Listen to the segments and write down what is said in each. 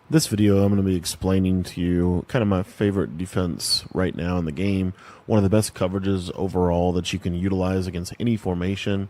This video, I'm going to be explaining to you kind of my favorite defense right now in the game. One of the best coverages overall that you can utilize against any formation.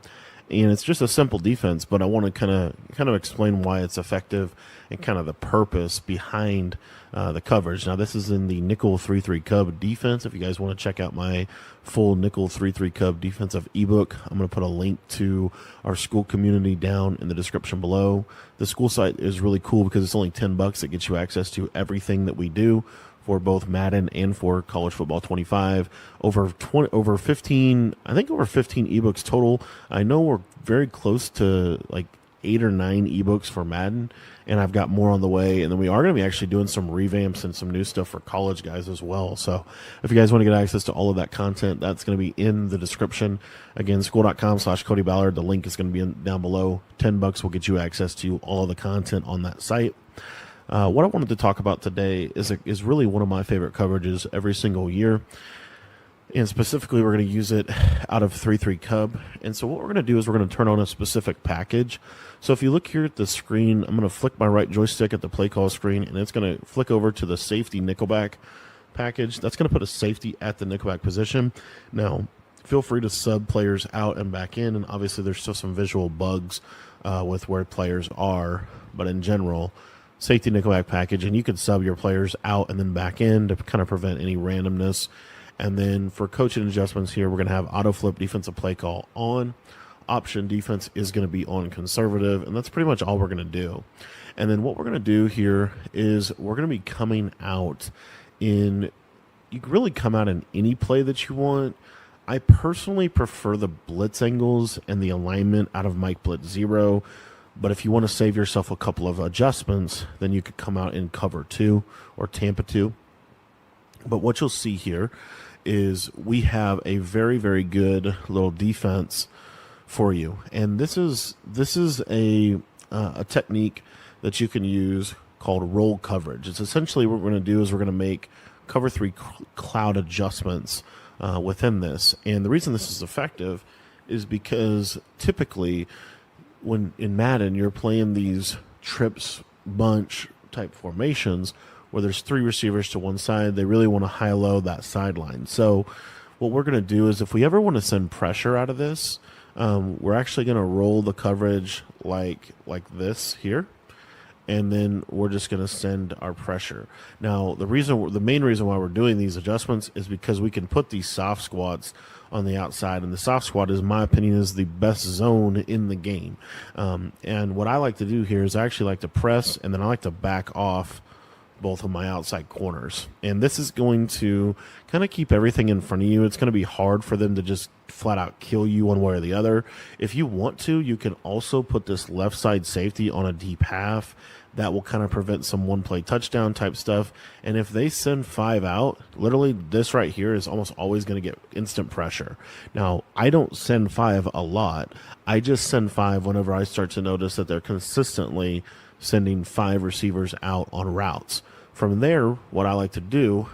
And it's just a simple defense, but I want to kind of explain why it's effective and kind of the purpose behind the coverage. Now, this is in the nickel 3-3 cub defense. If you guys want to check out my full nickel 3-3 cub defensive ebook, I'm going to put a link to our school community down in the description below. The school site is really cool because it's only $10. It gets you access to everything that we do for both Madden and for College Football 25. Over 15, I think over 15 ebooks total. I know we're very close to like 8 or 9 ebooks for Madden, and I've got more on the way. And then we are going to be actually doing some revamps and some new stuff for college guys as well. So if you guys want to get access to all of that content, that's going to be in the description. Again, school.com/Cody Ballard. The link is going to be down below. $10 will get you access to all of the content on that site. What I wanted to talk about today is really one of my favorite coverages every single year. And specifically, we're going to use it out of 3-3 Cub. And so what we're going to do is we're going to turn on a specific package. So if you look here at the screen, I'm going to flick my right joystick at the play call screen, and it's going to flick over to the safety nickelback package. That's going to put a safety at the nickelback position. Now, feel free to sub players out and back in, and obviously there's still some visual bugs with where players are. But in general, safety nickelback package, and you can sub your players out and then back in to kind of prevent any randomness. And then for coaching adjustments here, we're going to have auto flip defensive play call on. Option defense is going to be on conservative, and that's pretty much all we're going to do. And then what we're going to do here is we're going to be coming out in, you can really come out in any play that you want. I personally prefer the blitz angles and the alignment out of Mike Blitz 0. But if you want to save yourself a couple of adjustments, then you could come out in cover 2 or Tampa 2. But what you'll see here is we have a very, very good little defense for you. And this is a technique that you can use called roll coverage. It's essentially what we're going to do is we're going to make cover 3 cloud adjustments within this. And the reason this is effective is because typically when in Madden you're playing these trips bunch type formations where there's 3 receivers to one side, they really want to high-low that sideline. So what we're going to do is if we ever want to send pressure out of this, we're actually going to roll the coverage like this here, and then we're just going to send our pressure. Now, the main reason why we're doing these adjustments is because we can put these soft squats on the outside, and the soft squat, in my opinion, is the best zone in the game. And what I like to do here is I actually like to press, and then I like to back off both of my outside corners. And this is going to kind of keep everything in front of you. It's going to be hard for them to just flat out kill you one way or the other. If you want to, you can also put this left side safety on a deep half. That will kind of prevent some one-play touchdown type stuff. And if they send 5 out, literally this right here is almost always going to get instant pressure. Now, I don't send 5 a lot. I just send 5 whenever I start to notice that they're consistently sending 5 receivers out on routes. From there, what I like to do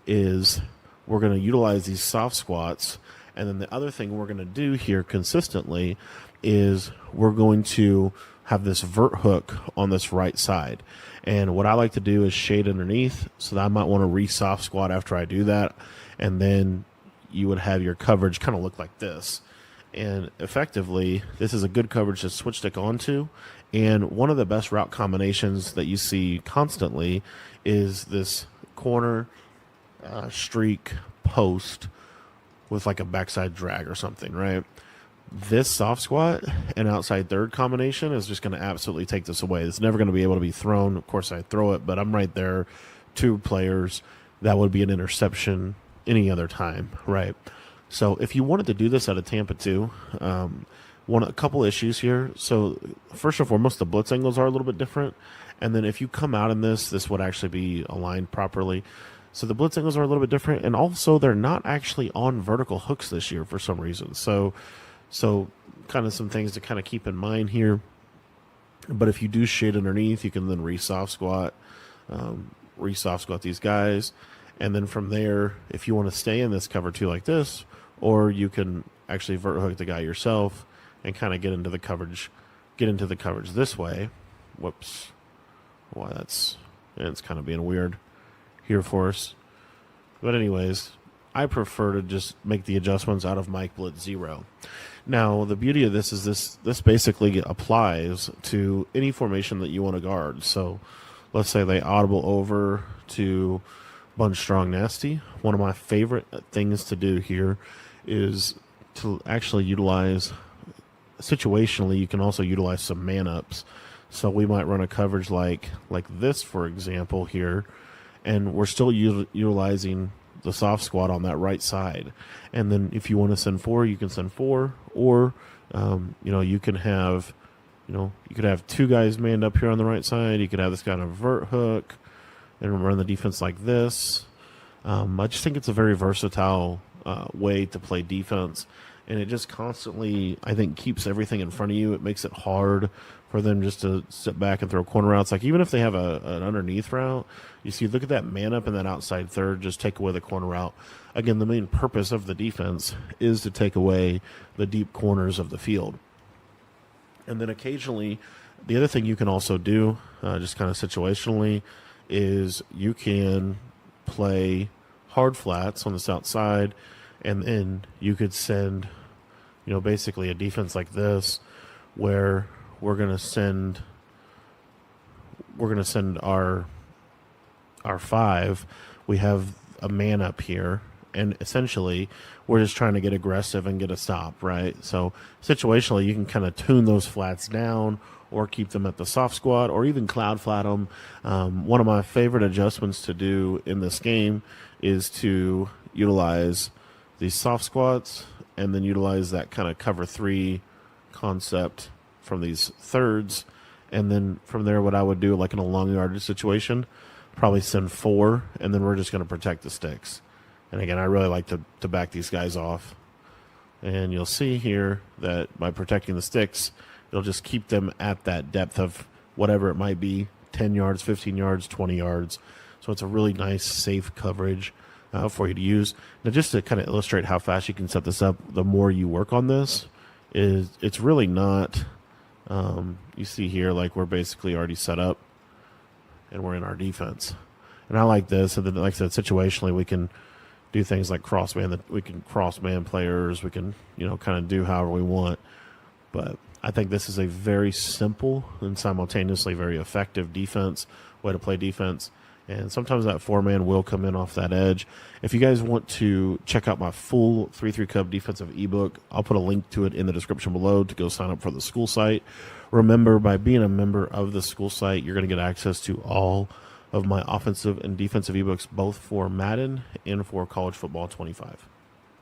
is we're going to utilize these soft squats. And then the other thing we're going to do here consistently is we're going to have this vert hook on this right side. And what I like to do is shade underneath, so that I might want to re-soft squat after I do that. And then you would have your coverage kind of look like this. And effectively, this is a good coverage to switch stick onto. And one of the best route combinations that you see constantly is this corner streak post with like a backside drag or something, right? This soft squat and outside third combination is just going to absolutely take this away. It's never going to be able to be thrown. Of course, I throw it, but I'm right there. 2 players. That would be an interception any other time, right? So if you wanted to do this at a Tampa 2, a couple issues here. So first and foremost, the blitz angles are a little bit different. And then if you come out in this would actually be aligned properly. So the blitz angles are a little bit different. And also they're not actually on vertical hooks this year for some reason. So kind of some things to kind of keep in mind here. But if you do shade underneath, you can then re-soft squat these guys. And then from there, if you want to stay in this cover 2 like this, or you can actually vert hook the guy yourself and kind of get into the coverage this way. Whoops. Why that's and it's kind of being weird here for us. But anyways, I prefer to just make the adjustments out of Mike Blitz 0. Now, the beauty of this is this basically applies to any formation that you want to guard. So let's say they audible over to Bunch Strong Nasty. One of my favorite things to do here is to actually utilize, situationally, you can also utilize some man-ups. So we might run a coverage like this, for example, here, and we're still utilizing the soft squad on that right side. And then if you want to send 4, you can send 4, or you can have, you could have 2 guys manned up here on the right side. You could have this kind of vert hook and run the defense like this. I just think it's a very versatile way to play defense, and it just constantly, I think, keeps everything in front of you. It makes it hard for them just to sit back and throw corner routes. Like, even if they have an underneath route, you see, look at that man up in that outside third, just take away the corner route. Again, the main purpose of the defense is to take away the deep corners of the field. And then occasionally, the other thing you can also do, just kind of situationally, is you can play hard flats on this outside, and then you could send, basically a defense like this, where we're gonna send our 5. We have a man up here, and essentially we're just trying to get aggressive and get a stop, right? So situationally, you can kind of tune those flats down, or keep them at the soft squat, or even cloud flat them. One of my favorite adjustments to do in this game is to utilize these soft squats and then utilize that kind of cover 3 concept from these thirds. And then from there, what I would do, like in a long yardage situation, probably send 4, and then we're just going to protect the sticks. And again, I really like to back these guys off. And you'll see here that by protecting the sticks, it'll just keep them at that depth of whatever it might be, 10 yards, 15 yards, 20 yards. So it's a really nice, safe coverage for you to use. Now, just to kind of illustrate how fast you can set this up, the more you work on this, it's really not, you see here, like, we're basically already set up, and we're in our defense. And I like this. And then, like I said, situationally, we can do things like cross-man. We can cross-man players. We can, kind of do however we want. But I think this is a very simple and simultaneously very effective way to play defense. And sometimes that 4-man will come in off that edge. If you guys want to check out my full 3-3 Cub defensive ebook, I'll put a link to it in the description below to go sign up for the school site. Remember, by being a member of the school site, you're going to get access to all of my offensive and defensive ebooks, both for Madden and for College Football 25.